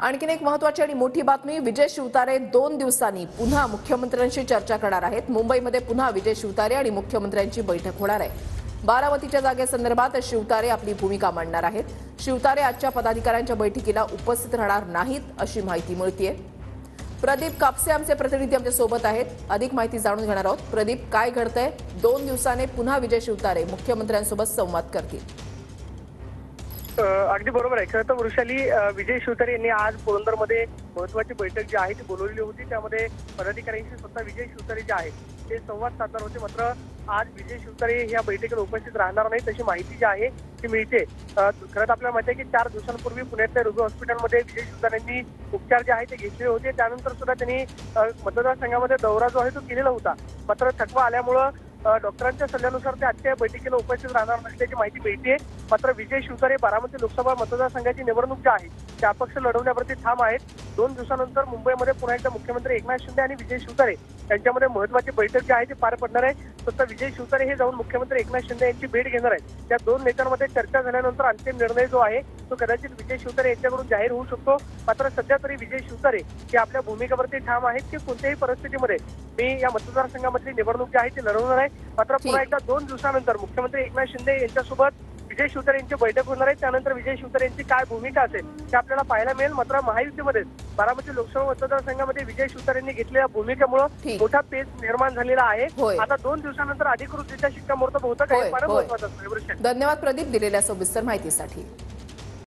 आणखीन एक महत्त्वाची आणि मोठी बातमी, विजय शिवतारे 2 दिवसांनी पुन्हा मुख्यमंत्र्यांशी चर्चा करणार आहेत। मुंबईमध्ये पुन्हा विजय शिवतारे आणि मुख्यमंत्र्यांची बैठक होणार आहे। बारामतीच्या जागेसंदर्भात शिवतारे आपली भूमिका मांडणार आहेत। शिवतारे आजच्या पदाधिकाऱ्यांच्या बैठकीला उपस्थित राहणार नाहीत अशी माहिती मिळतेय। प्रदीप कापसे आमचे प्रतिनिधी आमच्या सोबत आहेत, अधिक माहिती जाणून घेणार आहोत। प्रदीप, काय घडतंय? 2 दिवसांनी पुन्हा विजय शिवतारे मुख्यमंत्र्यांसोबत संवाद करतील। अगदी बरोबर आहे। खरं तर वृषाली, विजय शिवतारे यांनी आज पुरंदरमध्ये महत्त्वाची बैठक जी आहे ती बोलवलेली होती। त्यामध्ये पदाधिकाऱ्यांशी स्वतः विजय शिवतारे जे आहेत ते संवाद साधणार होते। मात्र आज विजय शिवतारे या बैठकीला उपस्थित राहणार नाही अशी माहिती जी आहे ती मिळते। खरं तर आपल्याला माहिती आहे की 4 दिवसांपूर्वी पुण्यातल्या रुग्ण हॉस्पिटलमध्ये विजय शिवतारे यांनी उपचार जे आहे ते घेतले होते। त्यानंतर सुद्धा त्यांनी मतदारसंघामध्ये दौरा जो आहे तो केलेला होता। मात्र थकवा आल्यामुळं डॉक्टरांच्या सल्ल्यानुसार ते आजच्या बैठकीला उपस्थित राहणार नसल्याची माहिती मिळते। मात्र विजय शिवतारे बारामती लोकसभा मतदारसंघाची निवडणूक जी आहे ते अपक्ष लढवण्यावरती ठाम आहेत। 2 दिवसानंतर मुंबईमध्ये पुन्हा एकदा मुख्यमंत्री एकनाथ शिंदे आणि विजय शिवतारे यांच्यामध्ये महत्त्वाची बैठक जी आहे ती पार पडणार आहे। स्वतः विजय शिवतारे हे जाऊन मुख्यमंत्री एकनाथ शिंदे यांची भेट घेणार आहेत। त्या 2 नेत्यांमध्ये चर्चा झाल्यानंतर अंतिम निर्णय जो आहे तो कदाचित विजय शिवतारे यांच्याकडून जाहीर होऊ शकतो। मात्र सध्या तरी विजय शिवतारे हे आपल्या भूमिकेवरती ठाम आहेत की कोणत्याही परिस्थितीमध्ये मी या मतदारसंघामधली निवडणूक जी आहे ती लढवणार आहे। मात्र पुन्हा एकदा 2 दिवसानंतर मुख्यमंत्री एकनाथ शिंदे यांच्यासोबत विजय शिवतारे यांची बैठक होणार आहे। त्यानंतर विजय शिवतारे यांची काय भूमिका असेल ते आपल्याला पाहायला मिळेल। मात्र महायुतीमध्ये बारामती लोकसभा मतदारसंघामध्ये विजय शिवतारे यांनी घेतलेल्या भूमिकेमुळे मोठा पेच निर्माण झालेला आहे। आता 2 दिवसानंतर अधिकृतरित्या शिक्कामोर्तब होतं काय फार महत्त्वाचं आहे। धन्यवाद प्रदीप दिलेल्या सविस्तर माहितीसाठी।